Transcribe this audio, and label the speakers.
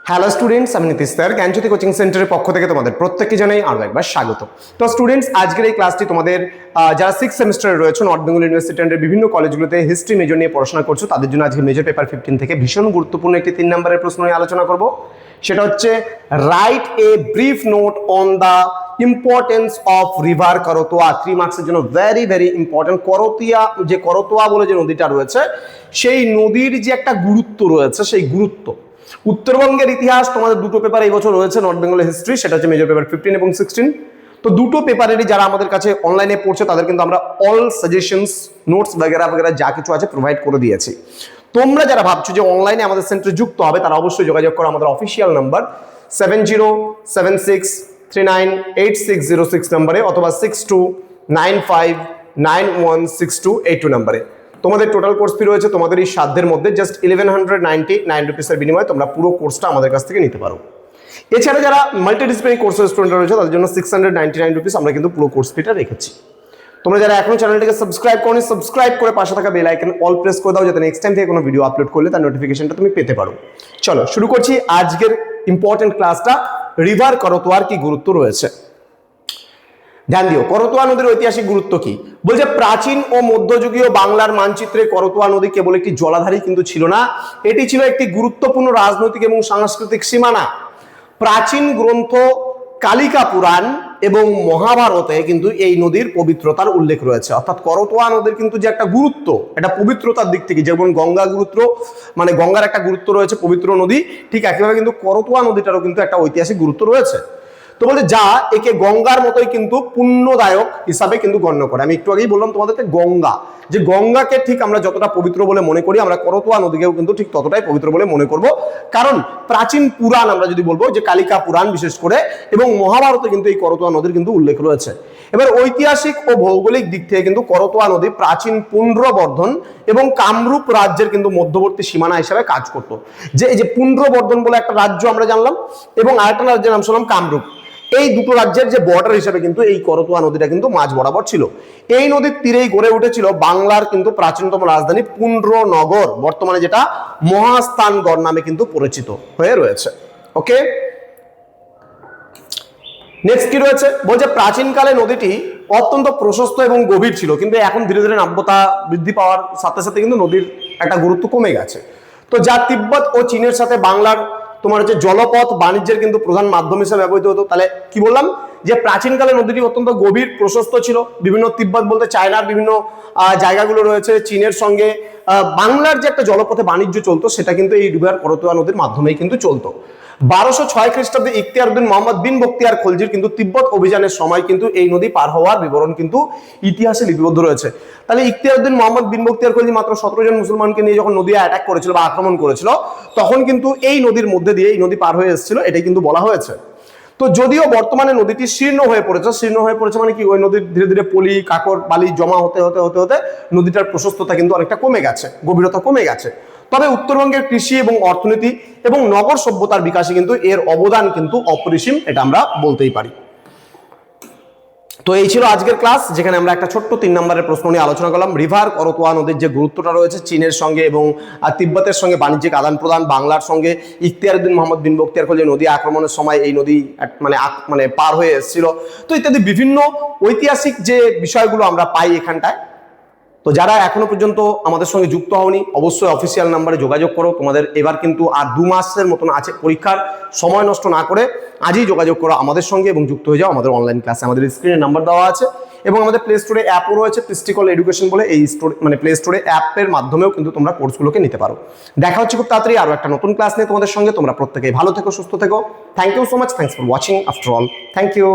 Speaker 1: Hello students, আমি Nitish sir জ্ঞানজ্যোতি coaching সেন্টারের পক্ষ থেকে তোমাদের প্রত্যেককে জানাই আরও একবার স্বাগত। তো স্টুডেন্টস, আজকের এই ক্লাসটি তোমাদের যারা 6th সেমিস্টারে রয়েছে নর্থ বেঙ্গল ইউনিভার্সিটি অ্যান্ড বিভিন্ন কলেজগুলোতে হিস্ট্রি মেজর নিয়ে পড়াশোনা করছো, তাদের জন্য আজকে মেজর পেপার 15 থেকে ভীষণ গুরুত্বপূর্ণ একটি 3 নম্বরের প্রশ্ন নিয়ে আলোচনা করব। সেটা হচ্ছে write a brief note on the importance of river Karatoya. 3 মার্কসের জন্য ভেরি ভেরি ইম্পর্টেন্ট। করতোয়া বলে যে নদীটা রয়েছে, সেই নদীর যে একটা গুরুত্ব রয়েছে, সেই গুরুত্ব। উত্তরবঙ্গের ইতিহাস তোমাদের দুটো পেপার এই বছর রয়েছে, নর্থ বেঙ্গলের হিস্ট্রি, সেটা হচ্ছে মেজর পেপার 15 এবং 16। তো দুটো পেপারেরই যারা আমাদের কাছে অনলাইনে পড়ছে তাদের কিন্তু আমরা অল সাজেশনস, নোটস বগেরা বগেরা যা কিছু আছে প্রোভাইড করে দিয়েছি। তোমরা যারা ভাবছো যে অনলাইনে আমাদের সেন্টারে যুক্ত হবে, তারা অবশ্যই যোগাযোগ করো আমাদের অফিসিয়াল নাম্বার 7076398606 নম্বরে অথবা 6295916282 নম্বরে। তোমাদের টোটাল কোর্স ফি রয়েছে তোমাদের এই সাধ্যের মধ্যে জাস্ট 1199 রুপিসের বিনিময়ে তোমরা পুরো কোর্সটা আমাদের কাছ থেকে নিতে পারো। এছাড়া যারা মাল্টিডিসিপ্লিনারি কোর্সের স্টুডেন্ট রয়েছে তাদের জন্য 699 রুপিস আমরা কিন্তু পুরো কোর্স ফিটা রেখেছি। তোমরা যারা এখনো চ্যানেলটিকে সাবস্ক্রাইব করনি, সাবস্ক্রাইব করে পাশে থাকা বেল আইকন অল প্রেস করে দাও, যাতে নেক্সট টাইম থেকে কোনো ভিডিও আপলোড করলে তার নোটিফিকেশনটা তুমি পেতে পারো। চলো শুরু করছি আজকের ইম্পর্টেন্ট ক্লাসটা। রিভার করতোয়ার কি গুরুত্ব রয়েছে ধ্যান দিও। করতোয়া নদীর ঐতিহাসিক গুরুত্ব কি বলছে, প্রাচীন ও মধ্যযুগীয় বাংলার মানচিত্রে করতোয়া নদী কেবল একটি জলাধারই কিন্তু ছিল না, এটি ছিল একটি গুরুত্বপূর্ণ রাজনৈতিক এবং সাংস্কৃতিক সীমানা। প্রাচীন গ্রন্থ কালিকা পুরাণ এবং মহাভারতে কিন্তু এই নদীর পবিত্রতার উল্লেখ রয়েছে। অর্থাৎ করতোয়া নদীর কিন্তু যে একটা গুরুত্ব, এটা পবিত্রতার দিক থেকে যেমন গঙ্গা গুরুত্ব, মানে গঙ্গার একটা গুরুত্ব রয়েছে পবিত্র নদী, ঠিক একইভাবে কিন্তু করতোয়া নদীটারও কিন্তু একটা ঐতিহাসিক গুরুত্ব রয়েছে। তো বলতে যা একে গঙ্গার মতোই কিন্তু পুণ্যদায়ক হিসাবে কিন্তু গণ্য করে। আমি একটু আগেই বললাম তোমাদেরকে গঙ্গা, যে গঙ্গাকে ঠিক আমরা যতটা পবিত্র বলে মনে করি, আমরা করতোয়া নদীকেও কিন্তু ঠিক ততটাই পবিত্র বলে মনে করব। কারণ প্রাচীন পুরাণ আমরা যদি বলবো, যে কালিকা পুরাণ বিশেষ করে, এবং মহাভারতে কিন্তু এই করতোয়া নদীর কিন্তু উল্লেখ রয়েছে। এবার ঐতিহাসিক ও ভৌগোলিক দিক থেকে কিন্তু করতোয়া নদী প্রাচীন পুণ্ড্রবর্ধন এবং কামরূপ রাজ্যের কিন্তু মধ্যবর্তী সীমানা হিসাবে কাজ করত। যে এই যে পুণ্ড্রবর্ধন বলে একটা রাজ্য আমরা জানলাম, এবং আরেকটা রাজ্যের নাম শুনলাম কামরূপ, এই দুটো রাজ্যের যে বর্ডার হিসেবে কিন্তু এই করতোয়া নদীটা কিন্তু মাঝ বরাবর ছিল। এই নদীর তীরেই গড়ে উঠেছিল বাংলার কিন্তু প্রাচীনতম রাজধানী পুণ্ড্রনগর, বর্তমানে যেটা মহাস্থানগড় নামে কিন্তু পরিচিত হয়ে রয়েছে। ওকে, নেক্সট কি রয়েছে বলছে, প্রাচীনকালে নদীটি অত্যন্ত প্রশস্ত এবং গভীর ছিল, কিন্তু এখন ধীরে ধীরে নাব্যতা বৃদ্ধি পাওয়ার সাথে সাথে কিন্তু নদীর একটা গুরুত্ব কমে গেছে। তো যা তিব্বত ও চীনের সাথে বাংলার তোমার হচ্ছে জলপথ বাণিজ্যের কিন্তু প্রধান মাধ্যম হিসেবে ব্যবহৃত হতো। তাহলে কি বললাম, যে প্রাচীনকালে নদীটি অত্যন্ত গভীর প্রশস্ত ছিল, বিভিন্ন তিব্বত বলতে চায়নার বিভিন্ন জায়গাগুলো রয়েছে, চীনের সঙ্গে বাংলার যে একটা জলপথে বাণিজ্য চলতো, সেটা কিন্তু এই রিভার করতোয়া নদীর মাধ্যমেই কিন্তু চলতো। 1206 খ্রিস্টাব্দে ইখতিয়ার উদ্দিন মোহাম্মদ বিন বখতিয়ার খলজির কিন্তু তিব্বত অভিযানের সময় কিন্তু এই নদী পার হওয়ার বিবরণ কিন্তু ইতিহাসে লিপিবদ্ধ রয়েছে। তাহলে ইখতিয়ার উদ্দিন মোহাম্মদ বিন বখতিয়ার খলজি মাত্র 17 জন মুসলমানকে নিয়ে যখন নদী অ্যাটাক করেছিল বা আক্রমণ করেছিল, তখন কিন্তু এই নদীর মধ্যে দিয়ে এই নদী পার হয়ে এসেছিল, এটাই কিন্তু বলা হয়েছে। তো যদিও বর্তমানে নদীটি শীর্ণ হয়ে পড়েছে মানে কি, ওই নদীর ধীরে ধীরে পলি কাকর বালি জমা হতে হতে হতে হতে নদীটার প্রশস্ততা কিন্তু অনেকটা কমে গেছে, গভীরতা কমে গেছে। তবে উত্তরবঙ্গের কৃষি এবং অর্থনীতি এবং নগর সভ্যতার বিকাশে কিন্তু এর অবদান কিন্তু অপরিসীম, এটা আমরা বলতেই পারি। তো এই ছিল আজকের ক্লাস, যেখানে আমরা একটা ছোট্ট 3 নম্বরের প্রশ্ন নিয়ে আলোচনা করলাম। রিভার করতোয়া নদীর যে গুরুত্বটা রয়েছে চীনের সঙ্গে এবং তিব্বতের সঙ্গে বাণিজ্যিক আদান প্রদান, বাংলার সঙ্গে ইখতিয়ার উদ্দিন মোহাম্মদ বিন বখতিয়ার খলজি নদী আক্রমণের সময় এই নদী মানে পার হয়ে এসেছিল, তো ইত্যাদি বিভিন্ন ঐতিহাসিক যে বিষয়গুলো আমরা পাই এখানটায়। তো যারা এখনো পর্যন্ত আমাদের সঙ্গে যুক্ত হওনি, অবশ্যই অফিসিয়াল নাম্বারে যোগাযোগ করো। তোমাদের এবার কিন্তু আর 2 মাসের মতন আছে পরীক্ষার, সময় নষ্ট না করে আজই যোগাযোগ করো আমাদের সঙ্গে এবং যুক্ত হয়ে যাও আমাদের অনলাইন ক্লাসে। আমাদের স্ক্রিনে নাম্বার দেওয়া আছে এবং আমাদের প্লে স্টোরে অ্যাপও রয়েছে, প্রিস্টিকল এডুকেশন বলে। এই প্লে স্টোরে অ্যাপের মাধ্যমেও কিন্তু তোমরা কোর্সগুলোকে নিতে পারো। দেখা হচ্ছে খুব তাড়াতাড়ি আরও একটা নতুন ক্লাস নিয়ে তোমাদের সঙ্গে। তোমরা প্রত্যেকেই ভালো থেকো, সুস্থ থেকো। Thank you so much, thanks for watching after all, thank you.